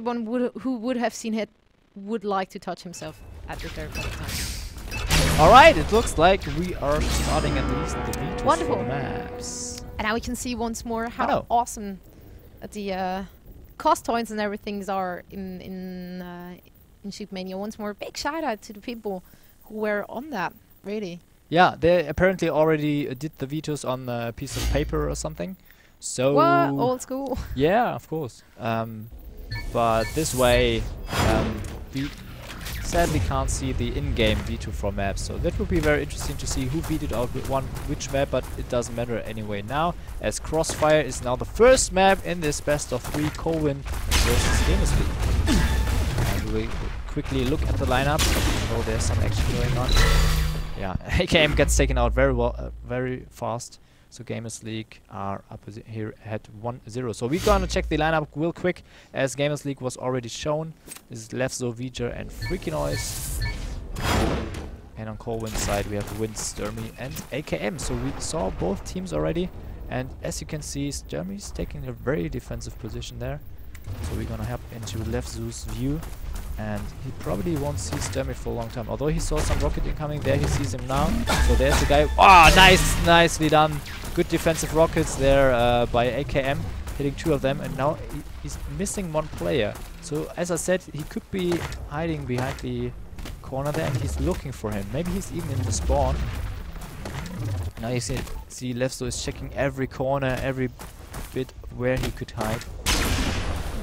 everyone who would have seen it would like to touch himself at the third time. Alright, it looks like we are starting at least the Vitus Wonderful. for the maps. And now we can see once more how awesome the cost points and everything are in Shootmania. Once more, big shout out to the people who were on that, really. Yeah, they apparently already did the Vitus on a piece of paper or something. So what? Old school. Yeah, of course. But this way, we sadly can't see the in-game V2 for maps. So that would be very interesting to see who beat out which map, but it doesn't matter anyway now, as Crossfire is now the first map in this best of 3 Colwn versus GamersLeague. And we quickly look at the lineup. Oh, there's some action going on. Yeah, AKM gets taken out very well, very fast. So GamersLeague are up here at 1-0. So we're gonna check the lineup real quick, as GamersLeague was already shown. This is Lefzo, Vija, and Freaky Noise. And on Colwyn's side we have Wins, Sturmy, and AKM. So we saw both teams already, and as you can see, Sturmy's taking a very defensive position there. So we're gonna hop into Lefzo's view, and he probably won't see Sturmy for a long time. Although he saw some rocket incoming there, he sees him now. So there's the guy. Ah, nicely done. Good defensive rockets there by AKM, hitting 2 of them, and now he's missing 1 player. So as I said, he could be hiding behind the corner there, and he's looking for him. Maybe he's even in the spawn. Now you see Lefzo is checking every corner, every bit where he could hide.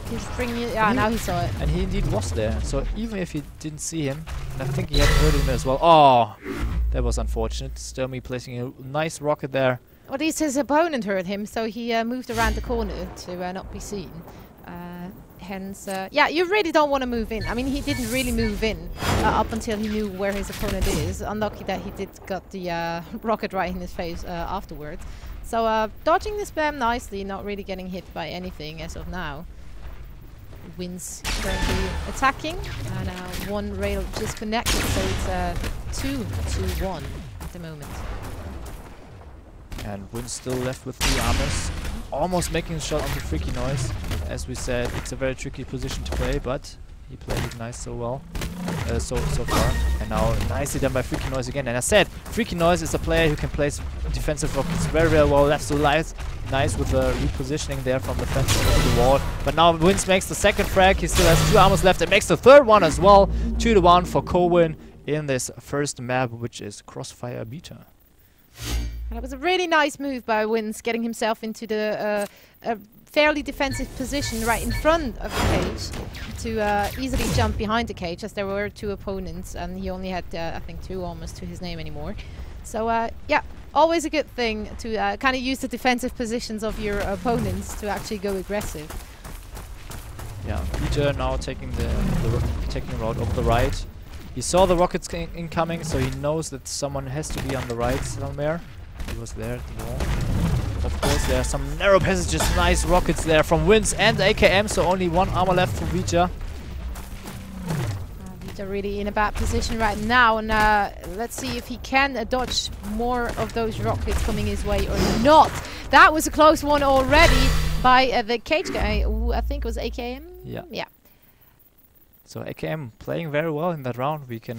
He's bringing it. Yeah, now he saw it. And he indeed was there. So even if he didn't see him, and I think he had heard him as well. Oh, that was unfortunate. Sturmy placing a nice rocket there. Well, at least his opponent heard him, so he moved around the corner to not be seen. Hence, yeah, you really don't want to move in. I mean, he didn't really move in up until he knew where his opponent is. Unlucky that he did got the rocket right in his face afterwards. So dodging the spam nicely, not really getting hit by anything as of now. Wins currently attacking, and 1 rail disconnected, so it's 2-1 at the moment. And Wins still left with 3 armors, almost making a shot on the Freaky Noise. As we said, it's a very tricky position to play, but he played it nice so well, so far. And now nicely done by Freaky Noise again. And I said, Freaky Noise is a player who can place defensive rockets very well. That's so nice with the repositioning there from the fence to the wall. But now Wins makes the second frag. He still has 2 armors left and makes the third one as well. 2-1 for Colwn in this first map, which is Crossfire Beta. That was a really nice move by Wins, getting himself into the fairly defensive position right in front of the cage to easily jump behind the cage, as there were 2 opponents and he only had, I think, 2 almost to his name anymore. So yeah, always a good thing to kind of use the defensive positions of your opponents to actually go aggressive. Yeah, Peter now taking the route over the right. He saw the rockets incoming, so he knows that someone has to be on the right somewhere. He was there at the wall. Of course, there are some narrow passages, nice rockets there from Wins and AKM, so only 1 armor left for Vija. Vija really in a bad position right now, and let's see if he can dodge more of those rockets coming his way or not. That was a close one already by the cage guy, who I think was AKM. Yeah. So AKM playing very well in that round. We can,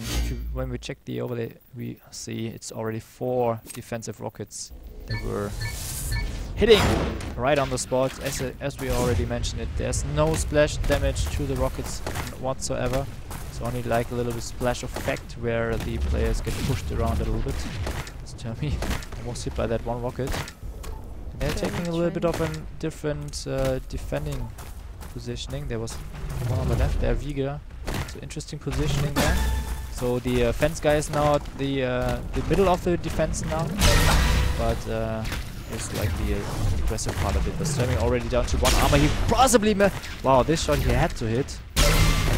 when we check the overlay, we see it's already 4 defensive rockets that were hitting right on the spot. As we already mentioned it, there's no splash damage to the rockets whatsoever. It's only like a little bit splash effect where the players get pushed around a little bit. Sturmy almost hit by that 1 rocket. They're taking a little bit of a different defending positioning. There was 1 on the left there, Viga. So interesting positioning there. So the fence guy is now at the middle of the defense now, but it's like the aggressive part of it. But Sturmy already down to 1 armor. He possibly wow, this shot he had to hit. And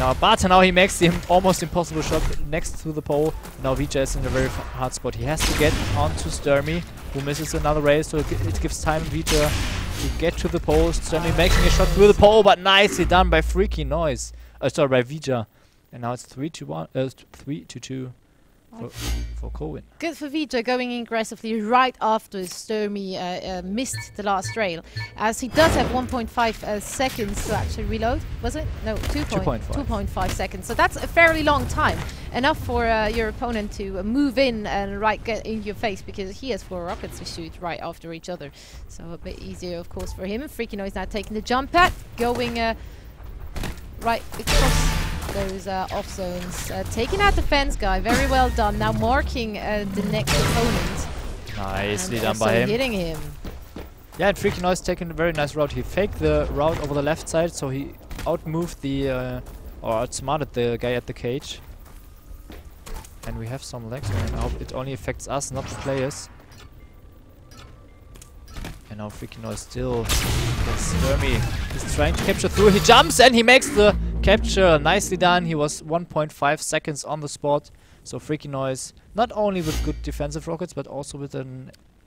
now he makes the almost impossible shot next to the pole. Now Vija is in a very hard spot. He has to get onto Sturmy, who misses another race, so it gives time Vija to get to the pole. Sturmy making a shot through the pole, but nicely done by Freaky Noise. Sorry, by Vija. And now it's 3-2. for Colwn. Good for Vija going in aggressively right after Sturmy missed the last rail, as he does have 1.5 seconds to actually reload. Was it? No, 2.5 seconds. So that's a fairly long time. Enough for your opponent to move in and get in your face, because he has 4 rockets to shoot right after each other. So a bit easier, of course, for him. Freaky Noise now taking the jump pad, going right across those off zones, taking out the fence guy. Very well done. Now marking the next opponent. Nicely done by him. Hitting him. Yeah, and Freaky Noise taking a very nice route. He faked the route over the left side, so he outmoved the or outsmarted the guy at the cage. And we have some legs right now. It only affects us, not the players. And now Freaky Noise still against Sturmy. He's trying to capture through. He jumps and he makes the capture. Nicely done. He was 1.5 seconds on the spot. So Freaky Noise, not only with good defensive rockets, but also with a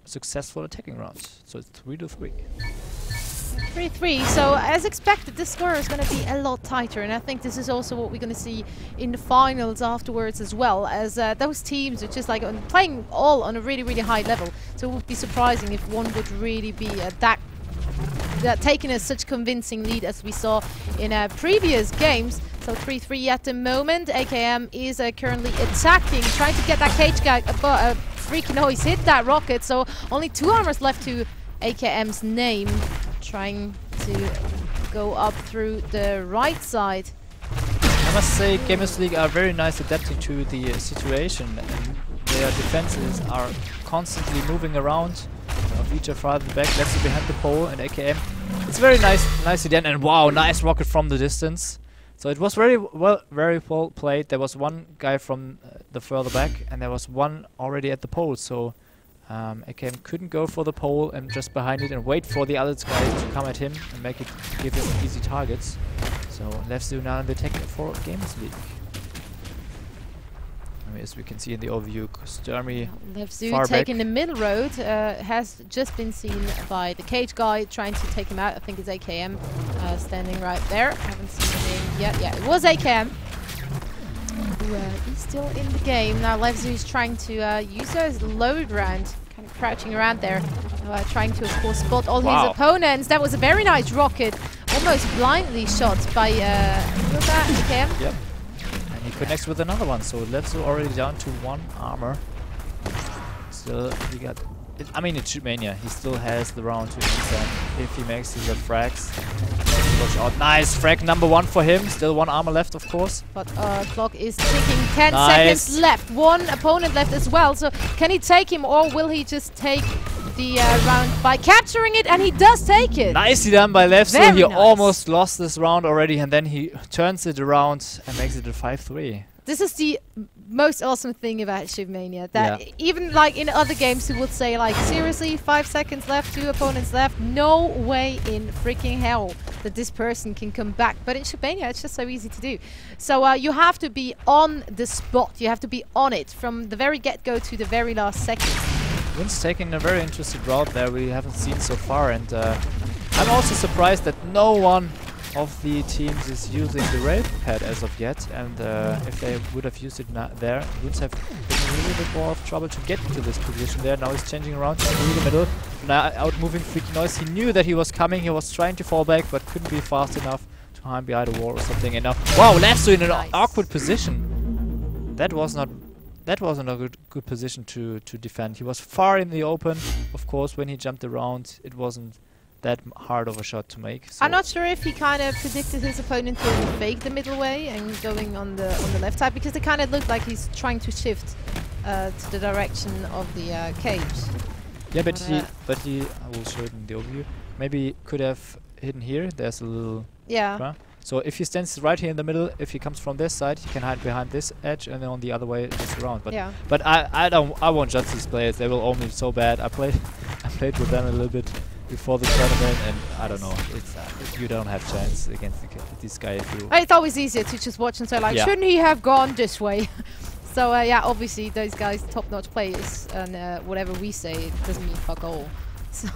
successful attacking round. So it's 3-3. 3-3. So as expected, this score is going to be a lot tighter, and I think this is also what we're going to see in the finals afterwards as well, as those teams are just like playing all on a really, really high level. So it would be surprising if one would really be taking such convincing lead as we saw in previous games. So 3-3 at the moment. AKM is currently attacking, trying to get that cage guy. Freaky Noise hit that rocket, so only 2 armors left to AKM's name. Trying to go up through the right side. I must say, GamersLeague are very nice adapting to the situation, and their defenses are constantly moving around. Vija farther back, left behind the pole, and AKM. It's very nicely done, and wow, nice rocket from the distance. So it was very well played. There was one guy from the further back, and there was one already at the pole. So AKM couldn't go for the pole and just behind it and wait for the other guys to come at him and give him easy targets. So LevZoo now in the attack for GamersLeague. As we can see in the overview, Sturmy LevZoo taking the middle road, has just been seen by the cage guy trying to take him out. I think it's AKM standing right there. Haven't seen the name yet. Yeah, it was AKM. He's still in the game. Now LevZoo is trying to use his load round, kind of crouching around there, trying to, of course, spot all his opponents. That was a very nice rocket, almost blindly shot by, who was that, AKM? Yep. And he connects with another one, so LevZoo already down to 1 armor. Still, he got... I mean, it's Shootmania. He still has the round to defend if he makes the frags. Watch out. Nice frag number 1 for him. Still 1 armor left, of course. But clock is ticking. 10 seconds left. 1 opponent left as well. So can he take him, or will he just take the round by capturing it? And he does take it. Nicely done by LevZoo. He almost lost this round already, and then he turns it around and makes it a 5-3. This is the most awesome thing about Shootmania, that even like in other games he would say like, seriously, 5 seconds left, 2 opponents left, no way in freaking hell that this person can come back. But in Shootmania it's just so easy to do. So you have to be on the spot, you have to be on it from the very get-go to the very last second. Win's taking a very interesting route there we haven't seen so far, and I'm also surprised that no one of the teams is using the rail pad as of yet, and if they would have used it there, Win's have been a little bit more of trouble to get into this position there. Now he's changing around through the middle, now out-moving Freaky Noise. He knew that he was coming, he was trying to fall back, but couldn't be fast enough to hide behind a wall or something. And now, wow, LevZoo in an awkward position. That wasn't a good position to defend. He was far in the open, of course. When he jumped around, it wasn't that hard of a shot to make. So I'm not sure if he kind of predicted his opponent to fake the middle way and going on the left side, because it kind of looked like he's trying to shift to the direction of the cage. Yeah, but he I will show it in the overview. Maybe could have hidden here. There's a little so if he stands right here in the middle, if he comes from this side, he can hide behind this edge, and then on the other way just around. But I won't judge these players. They will all be so bad. I played with them a little bit before the tournament, and I don't know, it's you don't have chance against this guy if you... It's always easier to just watch and say like, shouldn't he have gone this way? So yeah, obviously those guys top-notch players, and whatever we say, it doesn't mean fuck all. So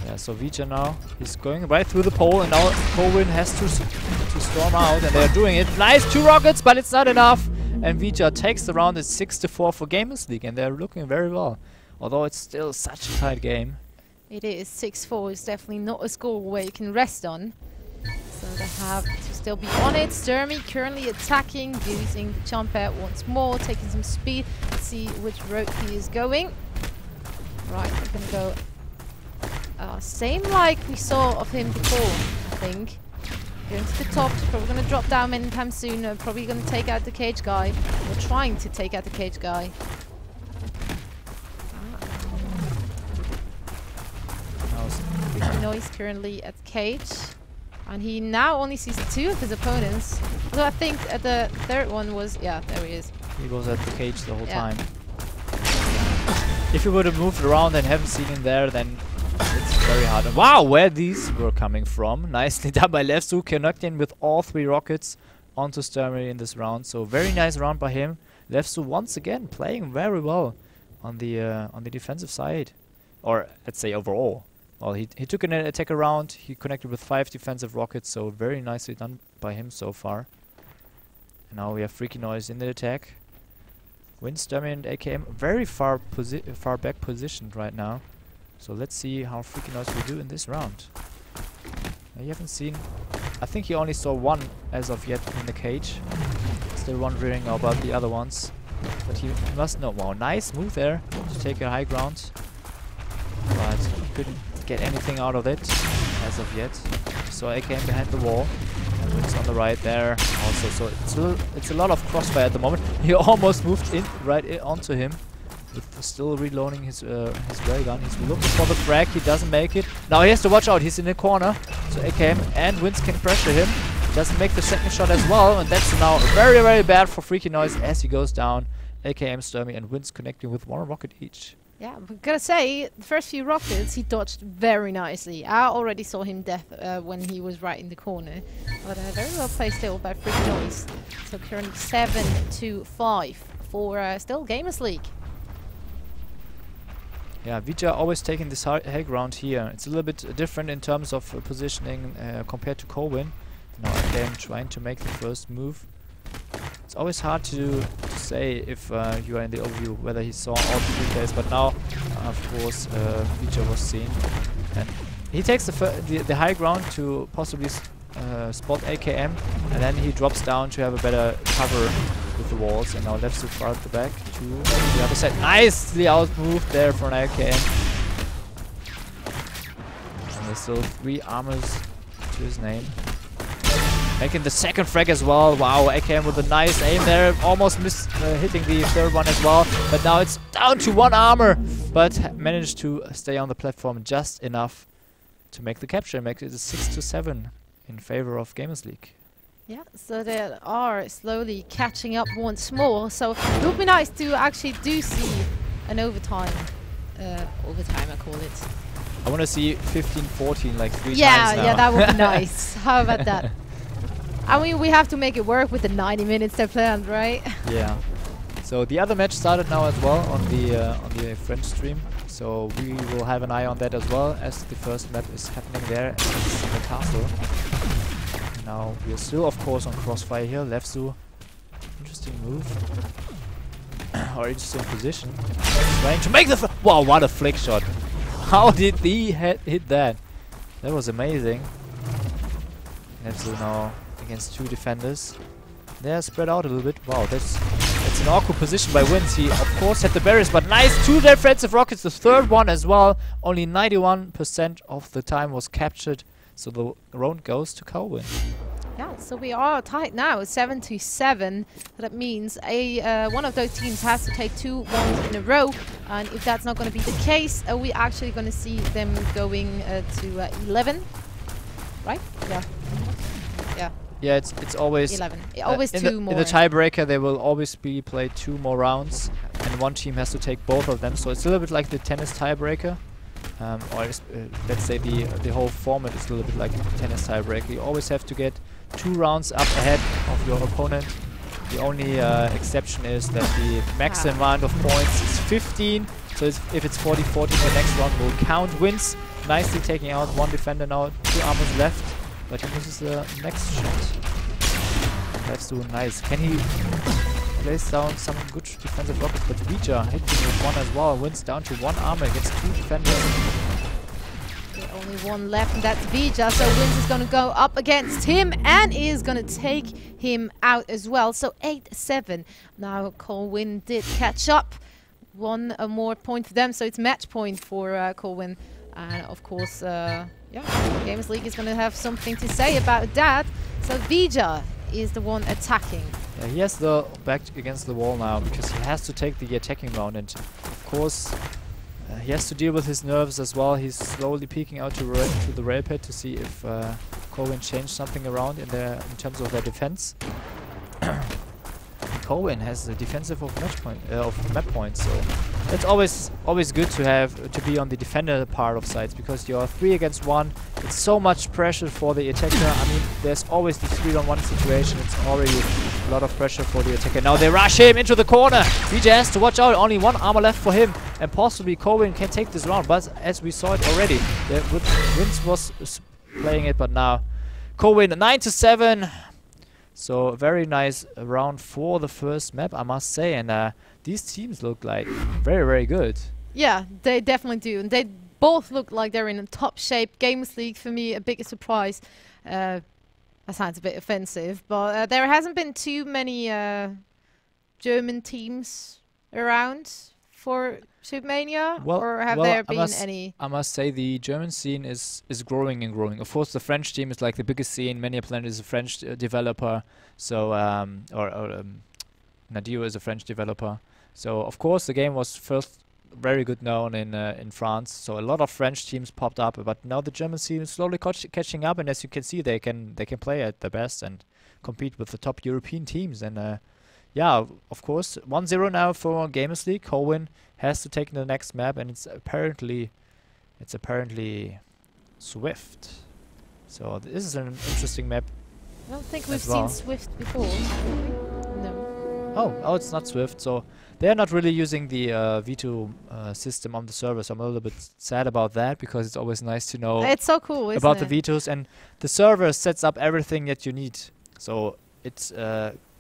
yeah, so Vija now, he's going right through the pole, and now Colwn has to storm out, and they're doing it. Nice, 2 rockets, but it's not enough. and Vija takes the round. It's 6-4 for GamersLeague, and they're looking very well. Although it's still such a tight game. It is. 6-4 is definitely not a score where you can rest on. So they have to still be on it. Sturmy currently attacking, using the jump out once more, taking some speed. Let's see which road he is going. Right, we're going to go same like we saw of him before, I think. Going to the top, probably going to drop down anytime soon. Probably going to take out the cage guy, or trying to take out the cage guy. Noise currently at cage, and he now only sees 2 of his opponents. So I think the third one was, yeah, there he is. He was at the cage the whole time. If you would have moved around and haven't seen him there, then it's very hard. And wow, where these were coming from. Nicely done by Lefsu, connecting with all 3 rockets onto Sturmy in this round. So very nice round by him. Lefsu once again playing very well on the defensive side, or let's say overall. Well, he took an attack around. He connected with 5 defensive rockets, so very nicely done by him so far. And now we have Freaky Noise in the attack. Sturmy and AKM very far back positioned right now. So let's see how Freaky Noise will do in this round. You haven't seen... I think he only saw 1 as of yet in the cage. Still wondering about the other ones. But he must know. Wow, nice move there to take a high ground. But he couldn't get anything out of it as of yet. So AKM behind the wall. And Wins on the right there also. So it's a lot of crossfire at the moment. He almost moved in onto him. With still reloading his railgun. He's looking for the frag. He doesn't make it. Now he has to watch out. He's in the corner. So AKM and Wins can pressure him. Doesn't make the second shot as well. And that's now very, very bad for Freaky Noise as he goes down. AKM, Sturmy and Wins connecting with 1 rocket each. Yeah, I'm gonna say, the first few rockets he dodged very nicely. I already saw him death when he was right in the corner. But very well played still by Freaky Noise. So currently 7-5 for still GamersLeague. Yeah, Vija always taking this high ground here. It's a little bit different in terms of positioning compared to Colwn. Now again trying to make the first move. It's always hard to say if you are in the overview whether he saw all 3 players, but now of course Vija was seen. And he takes the high ground to possibly spot AKM, and then he drops down to have a better cover with the walls, and now left so far at the back to the other side. Nicely outmoved there for an AKM. And there's still 3 armors to his name. Making the second frag as well. Wow, AKM with a nice aim there. Almost missed hitting the third one as well. But now it's down to 1 armor. But managed to stay on the platform just enough to make the capture. Make it a 6-7 in favor of GamersLeague. Yeah, so they are slowly catching up once more. So it would be nice to actually do see an overtime. Overtime, I call it. I want to see 15-14 like 3 times now. Yeah, that would be nice. How about that? I mean, we have to make it work with the 90 minutes they planned, right? Yeah. So the other match started now as well on the French stream. So we will have an eye on that as well, as the first map is happening there in the castle. Now we are still, of course, on crossfire here. Lefsu, interesting move. Or interesting position. Trying to make the wow! What a flick shot! How did he hit that? That was amazing. Lefsu now against 2 defenders. They're spread out a little bit. Wow, that's an awkward position by Wins. He of course had the barriers, but nice 2 defensive rockets. The third one as well. Only 91% of the time was captured. So the round goes to Colwn. Yeah, so we are tied now, 7-7. That means one of those teams has to take 2 ones in a row, and if that's not going to be the case, we're actually going to see them going to 11, right? Yeah. Yeah. Yeah, it's always 11. Always 2 more. In the tiebreaker, there will always be played 2 more rounds, and one team has to take both of them. So it's a little bit like the tennis tiebreaker. Or let's say the whole format is a little bit like a tennis tiebreaker. You always have to get 2 rounds up ahead of your opponent. The only exception is that the max amount of points is 15. So if it's 40-40, the next round will count. Wins nicely taking out 1 defender now, 2 armors left, but he misses the next shot. That's so nice. Can he plays down some good defensive rockets, but Vija hitting with one as well. Wins down to 1 armor against 2 defenders. Yeah, only one left, and that's Vija. So Wins is going to go up against him and is going to take him out as well. So 8-7. Now Colwn did catch up. One more point for them, so it's match point for Colwn. And of course, yeah, GamersLeague is going to have something to say about that. So Vija is the one attacking. Yeah, he has the back against the wall now because he has to take the attacking round, and of course he has to deal with his nerves as well. He's slowly peeking out to the rail pit to see if Colwn changed something around in terms of their defense. Colwn has the defensive of map points, so it's always good to be on the defender part of sides, because you're 3 against 1. It's so much pressure for the attacker. I mean, there's always the 3-on-1 situation. It's already a lot of pressure for the attacker. Now they rush him into the corner. DJ has to watch out. Only 1 armor left for him, and possibly Colwn can take this round. But as we saw it already, Wins was playing it, but now Colwn 9-7. So a very nice round for the first map, I must say, and these teams look like very, very good. Yeah, they definitely do, and they both look like they're in top shape. GamersLeague, for me, a big surprise. That sounds a bit offensive, but there hasn't been too many German teams around for Supermania, well, or have there been any? I must say the German scene is growing and growing. Of course, the French team is like the biggest scene. Mania Planet is a French developer, so Nadio is a French developer. So of course the game was first very good known in France. So a lot of French teams popped up, but now the German scene is slowly catching up, and as you can see, they can play at their best and compete with the top European teams. And yeah, of course, 1-0 now for GamersLeague. Colwn has to take the next map, and it's apparently Swift. So this is an interesting map. I don't think we've seen Swift before. No. Oh, it's not Swift. So they're not really using the V2 system on the server. So I'm a little bit sad about that, because it's always nice to know. It's so cool, isn't about it? the V2s, and the server sets up everything that you need. So it's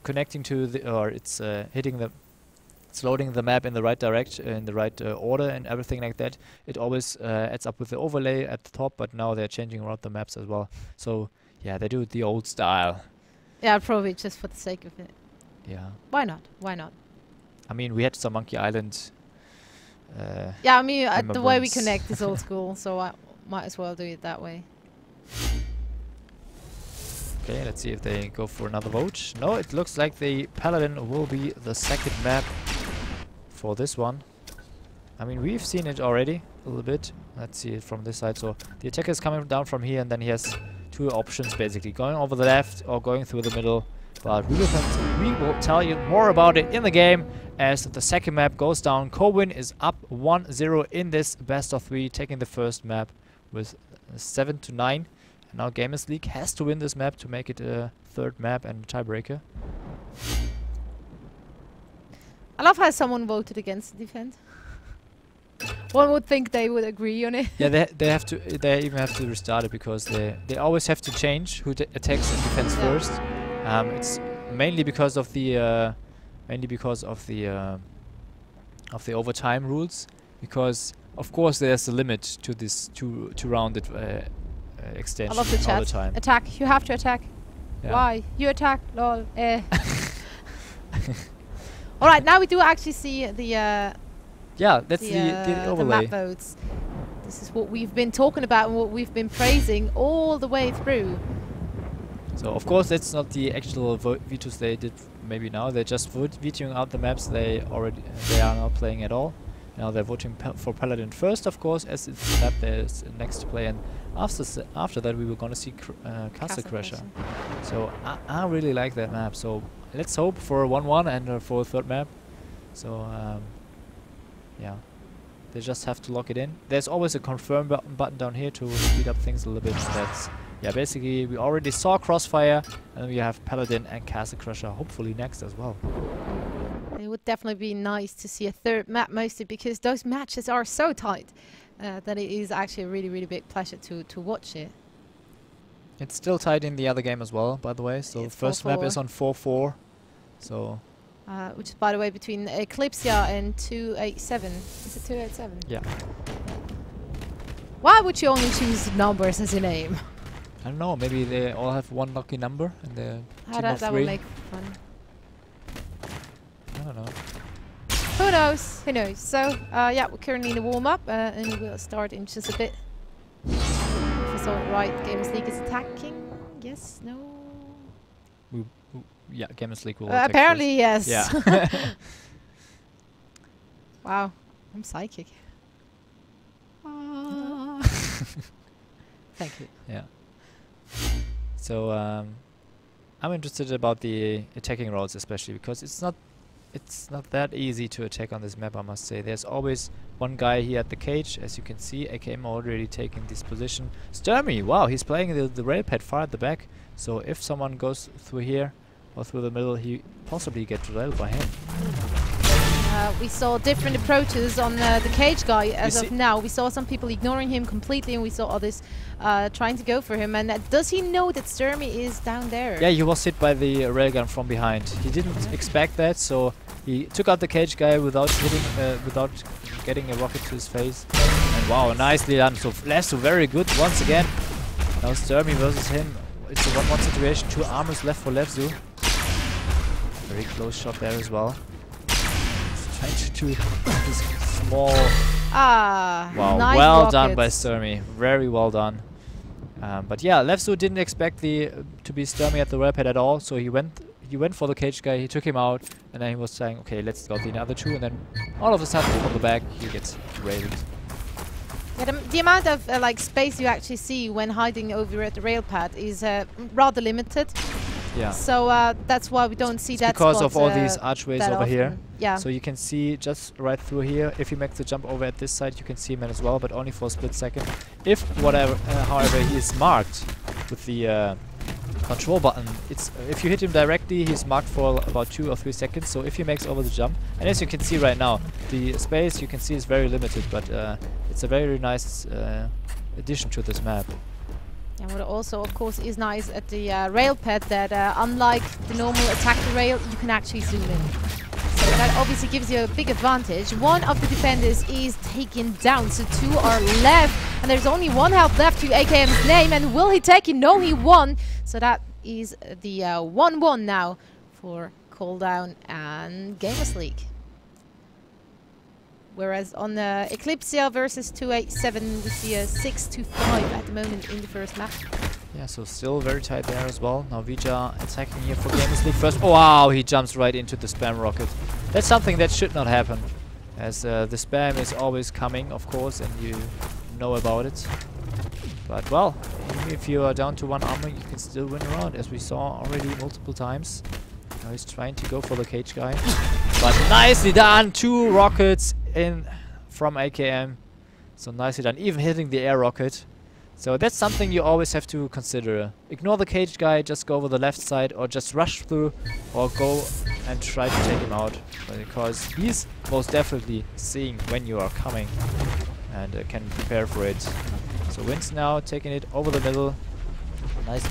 connecting to the, or it's it's loading the map in the right direction, in the right order, and everything like that. It always adds up with the overlay at the top, but now they're changing around the maps as well. So yeah, they do it the old style. Yeah, probably just for the sake of it. Yeah. Why not? Why not? I mean, we had some Monkey Island. Yeah, I mean, the way we connect is old school, so I might as well do it that way. Okay, let's see if they go for another vote. No, it looks like the Paladin will be the second map for this one. I mean, we've seen it already a little bit. Let's see it from this side. So the attacker is coming down from here, and then he has 2 options basically, going over the left or going through the middle. But we will tell you more about it in the game as the second map goes down. Colwn is up 1-0 in this best of 3, taking the first map with 7-9. Now GamersLeague has to win this map to make it a third map and a tiebreaker. I love how someone voted against the defense. One would think they would agree on it. Yeah, they even have to restart it, because they always have to change who attacks and defends first. It's mainly because of the overtime rules, because of course there's a limit to this two rounded extension. I love the chat. All the time. Attack. You have to attack. Yeah. Why? You attack. Lol. All right. Now we do actually see the. Yeah, that's the overlay. The map votes. This is what we've been talking about and what we've been praising all the way through. So of course that's not the actual vetoes they did. Maybe now they're just vetoing out the maps they are not playing at all. Now they're voting for Paladin first, of course, as it's the map that is next to play, and after that we were gonna see Castle Crasher. So I really like that map. So let's hope for a 1-1 and for a third map. So yeah, they just have to lock it in. There's always a confirm button down here to speed up things a little bit. That's yeah, basically we already saw Crossfire, and we have Paladin and Castle Crusher hopefully next as well. It would definitely be nice to see a third map, mostly because those matches are so tight that it is actually a really, really big pleasure to watch it. It's still tight in the other game as well, by the way. So the first map is on 4-4. So which is, by the way, between EclYpsia and 287. Is it 287? Yeah. Why would you only choose numbers as your name? I don't know. Maybe they all have one lucky number and they're team of That three. would make fun. I don't know. Who knows? Who knows? So, yeah, we're currently in the warm-up, and we'll start in just a bit. If it's all right, GamersLeague is attacking. Yes? No? Yeah, GamersLeague will attack apparently, first. yes. Yeah. Wow, I'm psychic. Thank you. Yeah. So I'm interested about the attacking roles, especially because it's not that easy to attack on this map, I must say. There's always one guy here at the cage, as you can see. AKM already taking this position. Sturmy, wow, he's playing the rail pad far at the back. So if someone goes through here or through the middle, he possibly gets railed by him. We saw different approaches on the cage guy as of now. We saw some people ignoring him completely, and we saw others trying to go for him. And does he know that Sturmy is down there? Yeah, he was hit by the railgun from behind. He didn't expect that, so he took out the cage guy without hitting, without getting a rocket to his face. And wow, nicely done. So EclYpsia very good once again. Now Sturmy versus him. It's a 1-1 situation. 2 armors left for EclYpsia. Very close shot there as well. Trying to do this small. Wow, nice well rockets. done by Sturmy. Very well done. But yeah, EclYpsia didn't expect to be Sturmy at the rail pad at all, so he went for the cage guy. He took him out, and then he was saying, "Okay, let's go the other 2." And then all of a sudden, from the back, he gets railed. Yeah, the amount of like space you actually see when hiding over at the rail pad is rather limited. Yeah. So that's why we don't see that because spot, of all these archways over often. here. Yeah. So you can see just right through here. If he makes the jump over at this side, you can see him as well, but only for a split second. If however, he is marked with the control button, if you hit him directly, he's marked for about 2 or 3 seconds. So if he makes over the jump, and as you can see right now, the space you can see is very limited, but it's a very nice addition to this map. And what also, of course, is nice at the rail pad that, unlike the normal attacker rail, you can actually zoom in. So that obviously gives you a big advantage. One of the defenders is taken down, so 2 are left, and there's only 1 health left to AKM's name. And will he take it? No, he won. So that is the 1-1 now for Colwn and GamersLeague. Whereas on the EclYpsia versus 287, we see a 6-5 at the moment in the first map. Yeah, so still very tight there as well. Now Vija attacking here for GamersLeague first. Oh, wow, he jumps right into the spam rocket. That's something that should not happen, as the spam is always coming, of course, and you know about it. But well, even if you are down to 1 armor, you can still win a round, as we saw already multiple times. Now he's trying to go for the cage guy. But nicely done! 2 rockets in from AKM. So nicely done, even hitting the air rocket. So that's something you always have to consider. Ignore the cage guy, just go over the left side, or just rush through, or go and try to take him out, because he's most definitely seeing when you are coming and can prepare for it. So Wins now taking it over the middle. Nice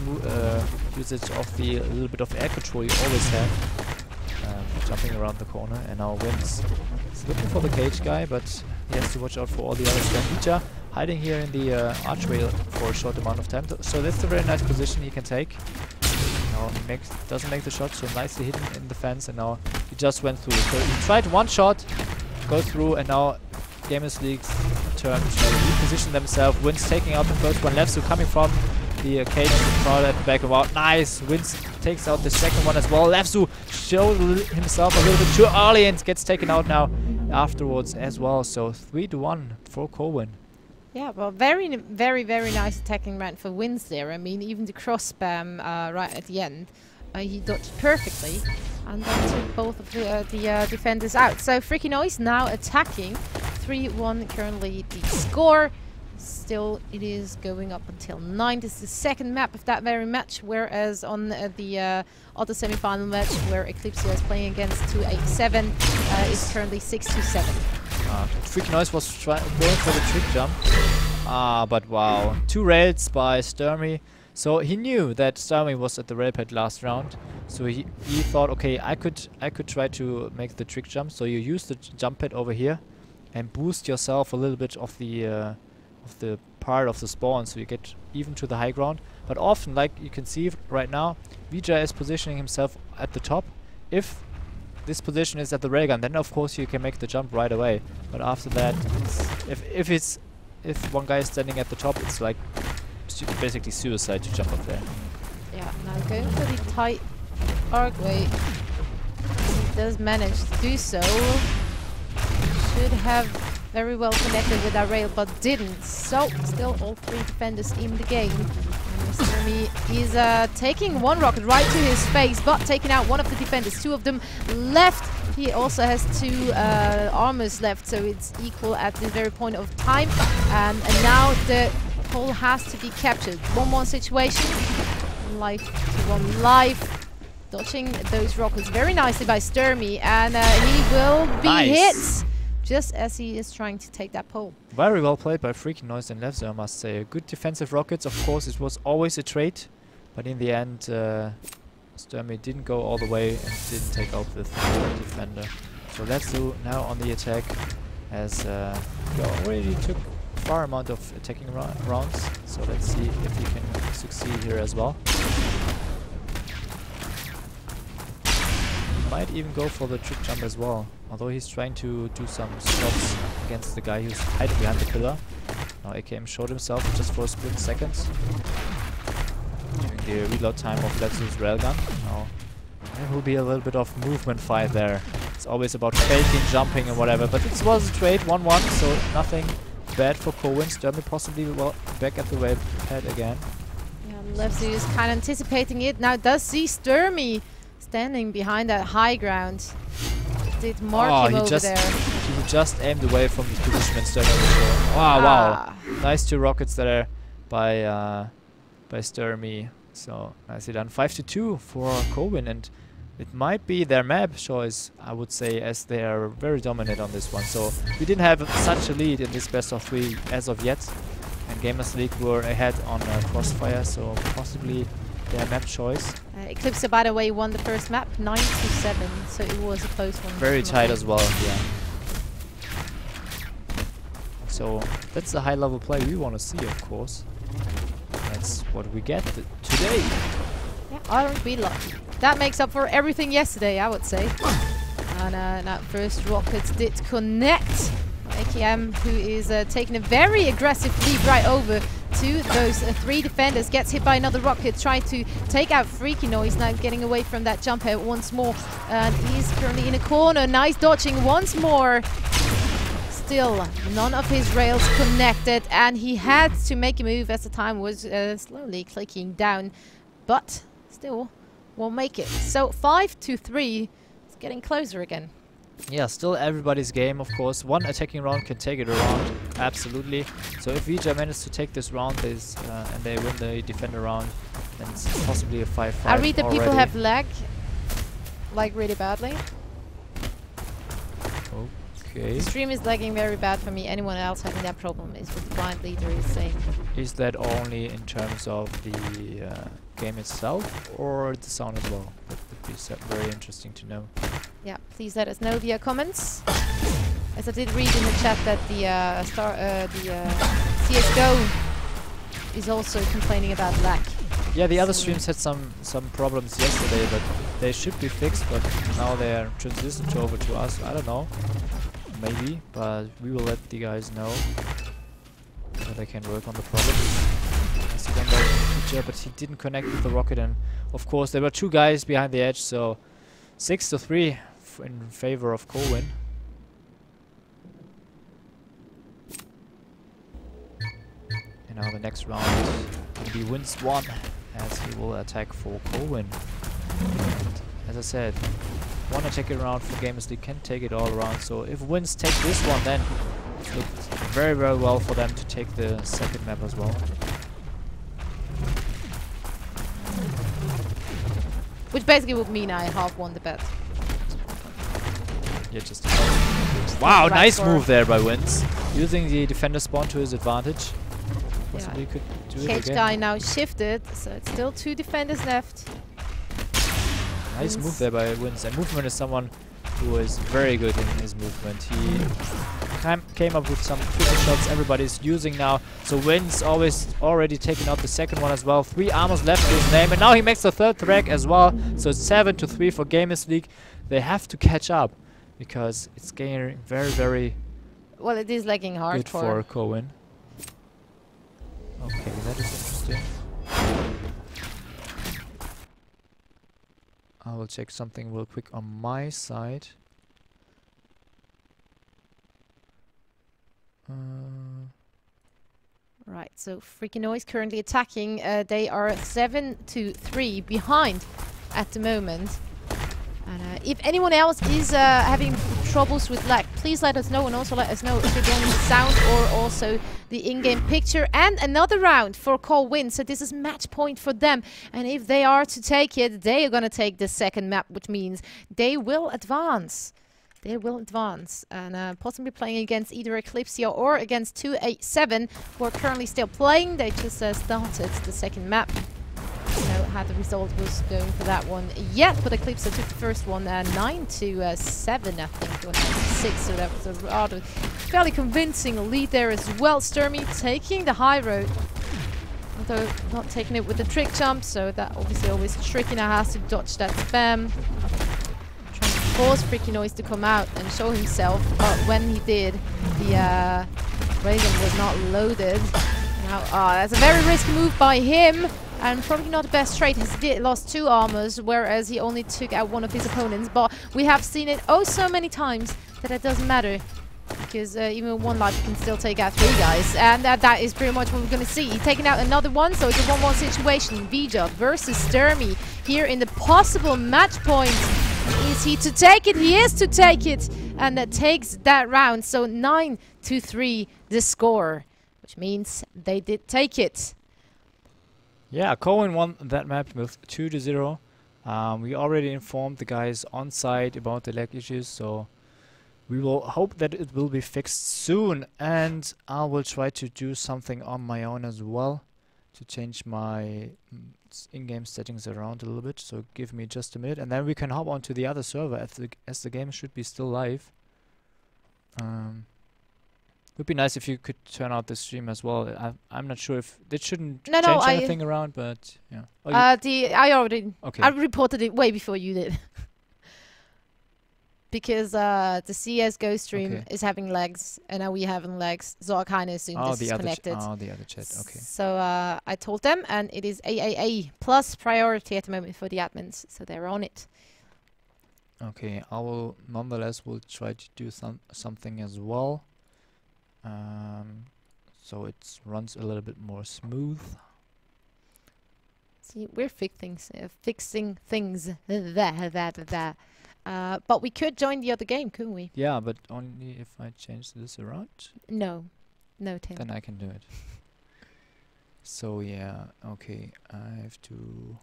usage of the little bit of air control you always have. Jumping around the corner, and now Wins is looking for the cage guy, but he has to watch out for all the others. Vija hiding here in the archway for a short amount of time, so that's a very nice position he can take. Now he doesn't make the shot, so nicely hidden in the fence, and now he just went through. So he tried 1 shot, go through, and now GamersLeague's turn to reposition themselves. Wins taking out the first one, EclYpsia coming from the cage crowd at the back. Wow, nice! Wins takes out the second one as well. EclYpsia showed himself a little bit too early and gets taken out now afterwards as well. So 3-1 for Colwn. Yeah, well, very nice attacking round for Wins there. I mean, even the cross spam right at the end, he dodged perfectly, and then took both of the defenders out. So Freaky Noise now attacking. 3-1 currently the score. Still, it is going up until 9. This is the second map of that very match, whereas on the other semi-final match, where EclYpsia is playing against 287, is currently 6-7. Freaky Noise was going for the trick jump. But wow. 2 rails by Sturmy. So he knew that Starmie was at the rail pad last round. So he thought, okay, I could try to make the trick jump. So you use the jump pad over here and boost yourself a little bit of the part of the spawn, so you get even to the high ground. But often, like you can see right now, Vijay is positioning himself at the top. If this position is at the railgun, then of course you can make the jump right away. But after that, if one guy is standing at the top, it's like basically suicide to jump up there. Yeah, now going for the tight arcway. He does manage to do so. Should have very well connected with that rail, but didn't. So, still all 3 defenders in the game. And Mr. is taking one rocket right to his face, but taking out one of the defenders. 2 of them left. He also has 2 armors left, so it's equal at the very point of time. And now the pole has to be captured. 1-1 situation. 1 life to 1 life. Dodging those rockets very nicely by Sturmy, and he will be hit just as he is trying to take that pole. Very well played by Freaking Noise and Levzer, I must say. Good defensive rockets. Of course, it was always a trade, but in the end, Sturmy didn't go all the way and didn't take out the 3rd defender. So let's do now on the attack, as he already took a far amount of attacking rounds. So let's see if he can succeed here as well. Might even go for the trick jump as well, although he's trying to do some shots against the guy who's hiding behind the pillar. Now AKM showed himself just for a split second during the reload time of Levzer's railgun. Now there will be a little bit of movement fight there. It's always about faking, jumping and whatever, but it was a trade 1-1, so nothing bad for Colwn. Sturmy possibly back at the rail pad again. Yeah, Levzer is kind of anticipating it. Now does see Sturmy standing behind that high ground. Did mark him over there. He just aimed away from his position and Sturmy before. Wow. Nice 2 rockets there by Sturmy. So nicely done. 5-2 for Colwn, and it might be their map choice, I would say, as they are very dominant on this one. So we didn't have such a lead in this best of 3 as of yet, and GamersLeague were ahead on Crossfire, so possibly their map choice. EclYpsia, by the way, won the first map 9-7, so it was a close one. Very tight as well, yeah. So that's the high level play we want to see, of course. That's what we get today. Yeah, aren't we lucky? That makes up for everything yesterday, I would say. And that first rocket did connect. AKM, who is taking a very aggressive leap right over to those 3 defenders, gets hit by another rocket, trying to take out Freaky Noise, now getting away from that jump head once more. And he's currently in a corner. Nice dodging once more. Still, none of his rails connected, and he had to make a move as the time was slowly clicking down, but still won't make it. So 5-3, it's getting closer again. Yeah, still everybody's game, of course. 1 attacking round can take it around, absolutely. So if Vijay manages to take this round and they win the defender round, then it's possibly a 5-5. I read that people have lag, like really badly. Okay. The stream is lagging very bad for me. Anyone else having that problem is what the blind leader is saying. Is that only in terms of the game itself, or the sound as well? That would be very interesting to know. Yeah, please let us know via comments. As I did read in the chat that the CSGO is also complaining about lag. Yeah, the other streams had some problems yesterday, but they should be fixed. But now they are transitioned over to us. I don't know, maybe, but we will let the guys know so they can work on the problem. I see them by Vijay, but he didn't connect with the rocket, and of course there were 2 guys behind the edge, so 6-3 in favor of Colwn. And now the next round will be wins 1, as he will attack for Colwn. As I said, 1 attacking round for GamersLeague can take it all around, so if wins take this one, then it looked very, very well for them to take the second map as well. Which basically would mean I half won the bet. Yeah, just wow, nice move there by Wins, using the defender spawn to his advantage. possibly could do it Cage again. guy now shifted, so it's still 2 defenders left. Nice move there by Wins. And Movement is someone who is very good in his movement. He came up with some triple shots everybody's using now. So Wins already taken out the second one as well. 3 armors left to his name, and now he makes the 3rd frag as well. So it's 7-3 for GamersLeague. They have to catch up because it's getting very, very Well, it is lagging hard good for Colwn. Okay, that is interesting. I will check something real quick on my side. Right, so Freaky Noise currently attacking. They are 7-3 behind at the moment. And if anyone else is having troubles with lag, please let us know, and also let us know if you're getting the sound or also the in-game picture. And another round for Colwn, so this is match point for them. And if they are to take it, they are going to take the second map, which means they will advance. They will advance, and possibly playing against either EclYpsia or against 287, who are currently still playing. They just started the second map. Know how the result was going for that one yet, but EclYpsia took the first one 9-7, I think, or 6, so that was a rather fairly convincing lead there as well. Sturmy taking the high road, although not taking it with the trick jump, so that obviously always tricky. Now has to dodge that spam. Trying to force Freaky Noise to come out and show himself, but when he did, the Reagan was not loaded. Now, that's a very risky move by him. And probably not the best trade. He did lost 2 armors, whereas he only took out one of his opponents. But we have seen it oh so many times that it doesn't matter, because even 1 life can still take out 3 guys, and that is pretty much what we're going to see. He's taking out another one, so it's a 1-1 situation. Vija versus Sturmy here in the possible match point. Is he to take it? He is to take it, and that takes that round. So 9-3 the score, which means they did take it. Yeah, Colwn won that map with 2-0. We already informed the guys on site about the lag issues, so we will hope that it will be fixed soon. And I will try to do something on my own as well to change my in-game settings around a little bit. So give me just a minute, and then we can hop on to the other server as the game should be still live. Would be nice if you could turn out the stream as well. I'm not sure if it shouldn't change anything around, but yeah. Oh, I already okay. I reported it way before you did. Because the CSGO stream is having lags, and now we having lags, so I kind of assume this is connected. The other chat, okay. So I told them, and it is AAA plus priority at the moment for the admins, so they're on it. Okay, I will nonetheless will try to do something as well. So it runs a little bit more smooth. See, we're fixing things but we could join the other game, couldn't we? Yeah, but only if I change this around. No, Tim. Then I can do it. So yeah, okay, I have to.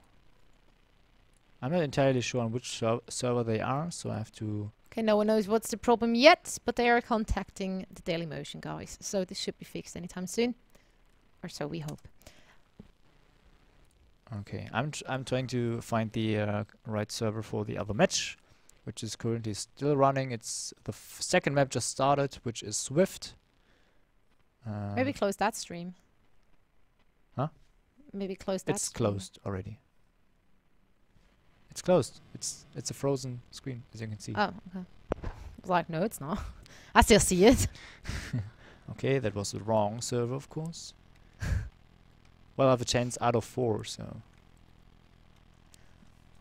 I'm not entirely sure on which server they are, so I have to. Okay, no one knows what's the problem yet, but they are contacting the Daily Motion guys, so this should be fixed anytime soon, or so we hope. Okay, I'm trying to find the right server for the other match, which is currently still running. It's the second map just started, which is Swift. Maybe close that stream. Huh? Maybe close that. It's closed already. It's closed. It's a frozen screen, as you can see. Oh, okay. I was like, no, it's not. I still see it. Okay, that was the wrong server, of course. Well, I have a chance out of 4, so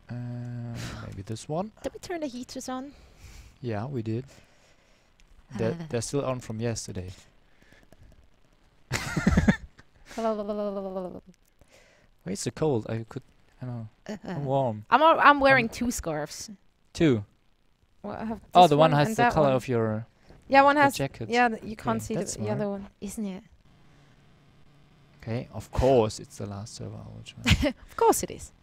maybe this one. Did we turn the heaters on? Yeah, we did. They're still on from yesterday. Why is it cold? I know. I'm warm. I'm wearing 2 scarves. 2. Well, I have Oh, the one has the color of your one has jacket. Yeah, you can't see that's the other one, isn't it? Okay, of course it's the last server I will try. Of course it is.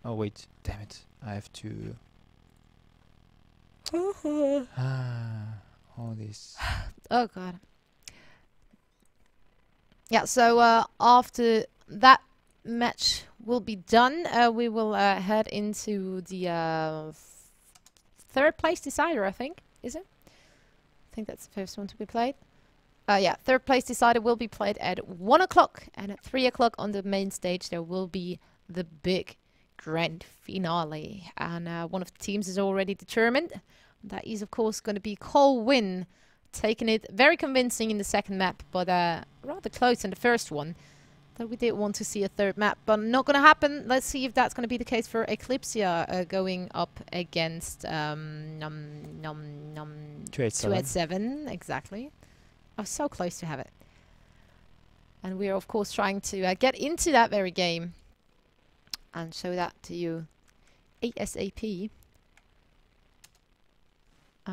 Oh wait, damn it. I have to. All these. Oh god. Yeah, so after that match will be done, we will head into the third place decider, I think. Is it? I think that's the first one to be played. Yeah, third place decider will be played at 1 o'clock, and at 3 o'clock on the main stage there will be the big grand finale. And one of the teams is already determined. That is, of course, going to be Colwn, taking it very convincing in the second map, but rather close in the first one. Though we did want to see a third map, but not going to happen. Let's see if that's going to be the case for EclYpsia going up against 287. Exactly. I was so close to have it. And we're, of course, trying to get into that very game and show that to you ASAP.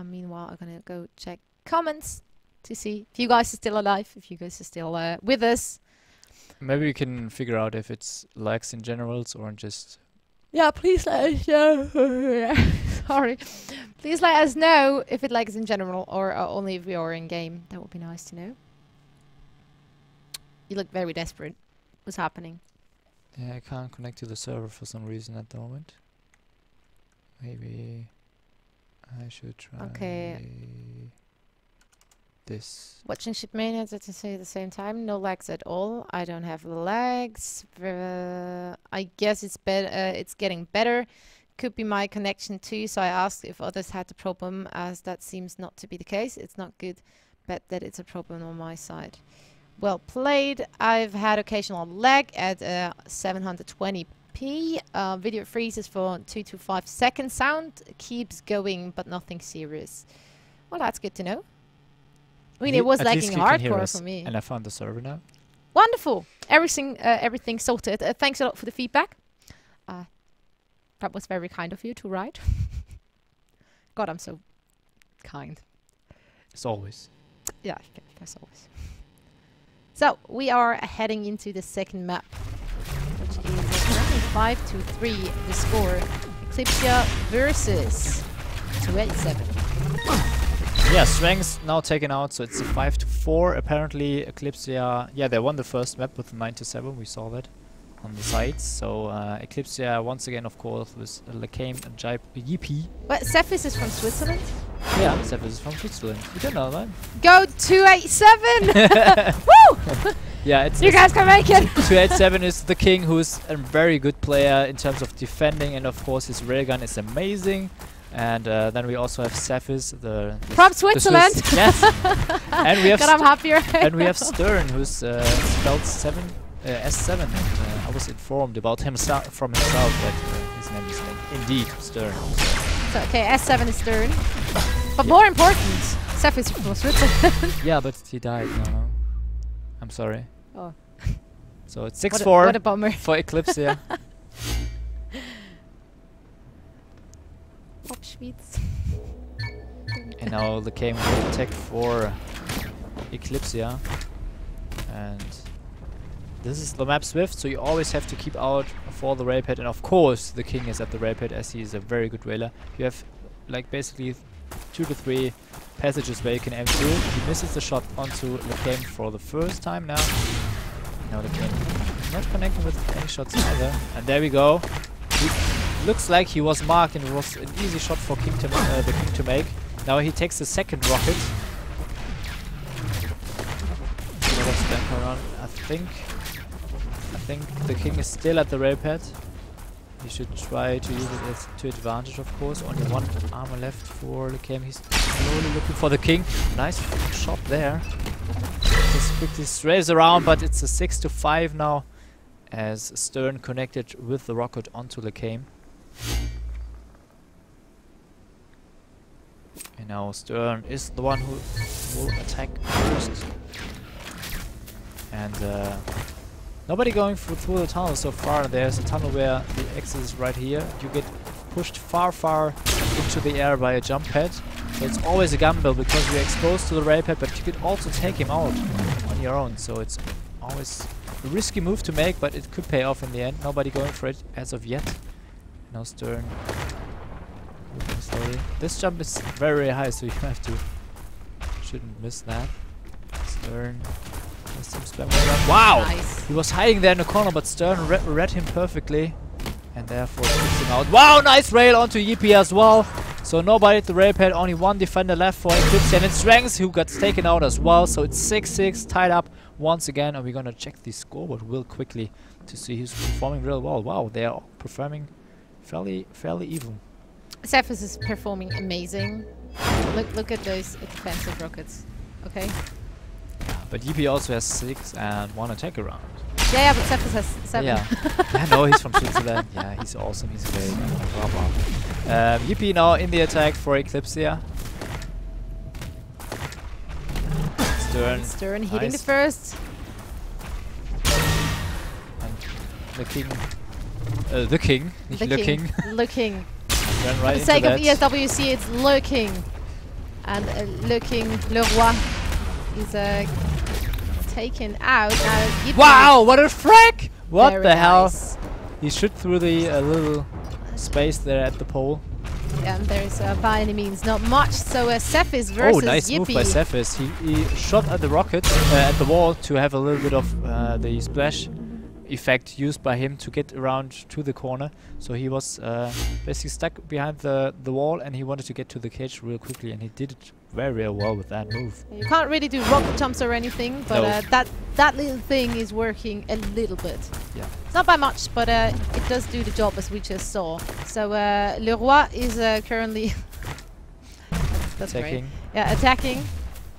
Meanwhile, I'm going to go check comments to see if you guys are still alive, if you guys are still with us. Maybe we can figure out if it's likes in generals or just... Yeah, please let us know. Sorry. Please let us know if it likes in general or only if we are in game. That would be nice to know. You look very desperate. What's happening? Yeah, I can't connect to the server for some reason at the moment. Maybe I should try this. Watching Shipmania to say at the same time. No lags at all. I don't have lags. I guess it's better. It's getting better. Could be my connection too. So I asked if others had the problem, as that seems not to be the case. It's not good. Bet that it's a problem on my side. Well played. I've had occasional lag at 720p. Video freezes for 2 to 5 seconds. Sound keeps going, but nothing serious. Well, that's good to know. I mean, it was lagging hardcore for me. And I found the server now. Wonderful. Everything sorted. Thanks a lot for the feedback. That was very kind of you to write. God, I'm so kind. As always. Yeah, as always. So, we are heading into the second map, which is currently 5-3 the score. EclYpsia versus 287. Yeah, Strength's now taken out, so it's a 5-4. Apparently, EclYpsia, yeah, they won the first map with 9-7. We saw that on the sides. So EclYpsia once again, of course, with Lacame and Yippee. What? Cephis is from Switzerland? Yeah, Cephis is from Switzerland. You don't know that? Go 287! Woo! Yeah, it's you guys can make it. 287 is the king, who's a very good player in terms of defending, and of course his railgun is amazing. And then we also have Cephis, from Switzerland. Yes. And we have God, I'm happier. And we have Stern, who's spelled S7. And I was informed about himself that his name is indeed Stern. So, okay, S7 is Stern. But more important, Cephis is from Switzerland. Yeah, but he died. No. I'm sorry. Oh. So it's 6-4 what a bummer. for EclYpsia. And now the game will attack for EclYpsia. And this is the map Swift, so you always have to keep out for the rail pad. And of course, the king is at the rail pad, as he is a very good railer. You have like basically 2 to 3 passages where you can aim through. He misses the shot onto Lacame for the first time now. Now Lacame not connecting with any shots either. And there we go. Looks like he was marked, and it was an easy shot for the king to make. Now he takes the second rocket. I think the king is still at the rail pad. He should try to use it to advantage, of course. Only one armor left for the king. He's slowly looking for the king. Nice shot there. Just quickly strays around, but it's a 6-5 now, as Stern connected with the rocket onto the Lacame. And now Stern is the one who will attack first. And nobody going through the tunnel so far. There's a tunnel where the exit is right here. You get pushed far into the air by a jump pad. So it's always a gamble, because you're exposed to the rail pad, but you could also take him out on your own. So it's always a risky move to make, but it could pay off in the end. Nobody going for it as of yet. Now Stern with his slowly. This jump is very high, so you have to shouldn't miss that. Stern has some spam going on. Wow! Nice. He was hiding there in the corner, but Stern read him perfectly, and therefore kicks him out. Wow! Nice rail onto Yippee as well. So nobody at the rail pad, only one defender left for EclYpsia, and it's Ranks who got taken out as well. So it's 6-6, tied up once again, and we're gonna check the scoreboard real quickly to see who's performing real well. Wow, they are performing fairly even. Cephas is performing amazing. Look at those defensive rockets. Okay. But Yippee also has 6 and 1 attack around. Yeah, but Cephas has 7. Yeah. I know he's from Switzerland. Yeah, he's awesome. He's great. Blah, blah. Yippee now in the attack for EclYpsia. Stern hitting the first. And the king. Looking. Right For the sake of ESWC, it's lurking. And looking, Leroy is taken out. Now wow, what a frack! What Very the hell? nice. He shot through the little space there at the pole. Yeah, and there's by any means not much. So Cephas versus Oh, nice Yippee. move by Cephas. He shot at the rocket, at the wall, to have a little bit of the splash effect used by him to get around to the corner. So he was basically stuck behind the wall, and he wanted to get to the cage real quickly, and he did it very well with that move. You can't really do rocket jumps or anything, but No. that little thing is working a little bit. Yeah. It's not by much, but it does do the job, as we just saw. So Leroy is currently that's Attacking. great. Yeah, attacking,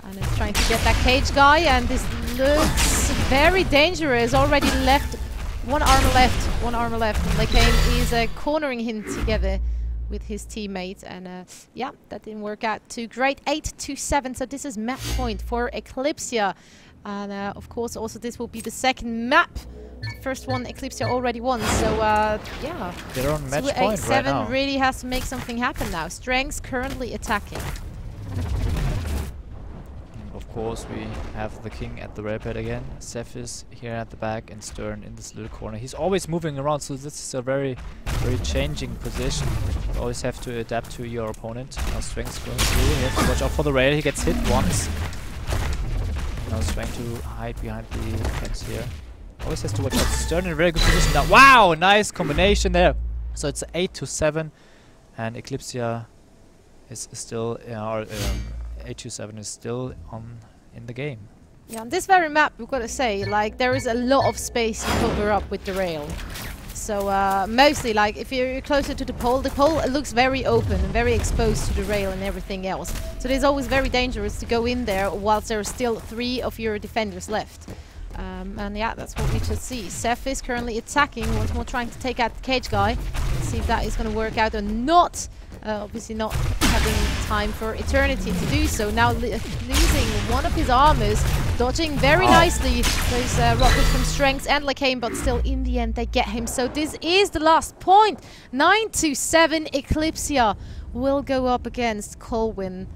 and is trying to get that cage guy. And this looks very dangerous. Already left one armor left. And Lekane is cornering him together with his teammate, and yeah, that didn't work out too great. 8-7. So this is map point for EclYpsia, and of course also this will be the second map. The first one EclYpsia already won, so yeah, They're on match point right now. really has to make something happen now. Strengths currently attacking. Of course, we have the king at the rail pad again. Cephas here at the back, and Stern in this little corner. He's always moving around, so this is a very changing position. You always have to adapt to your opponent. Now Strength's going through. You have to watch out for the rail. He gets hit once. Now he's trying to hide behind the fence here. Always has to watch out. Stern in a very good position now. Wow, nice combination there. So it's 8-7, and EclYpsia is still 8-7 is still in the game. Yeah, on this very map, we've got to say, like, there is a lot of space to cover up with the rail. So mostly, like, if you're closer to the pole looks very open and very exposed to the rail and everything else. So it's always very dangerous to go in there whilst there are still 3 of your defenders left. And yeah, that's what we just see. Ceph is currently attacking, once more trying to take out the cage guy. Let's see if that is going to work out or not. Obviously not having time for eternity to do so. Now losing one of his armors, dodging very nicely those rockets from Strengths and Lekane, but still in the end they get him. So this is the last point. 9-7, EclYpsia will go up against Colwn.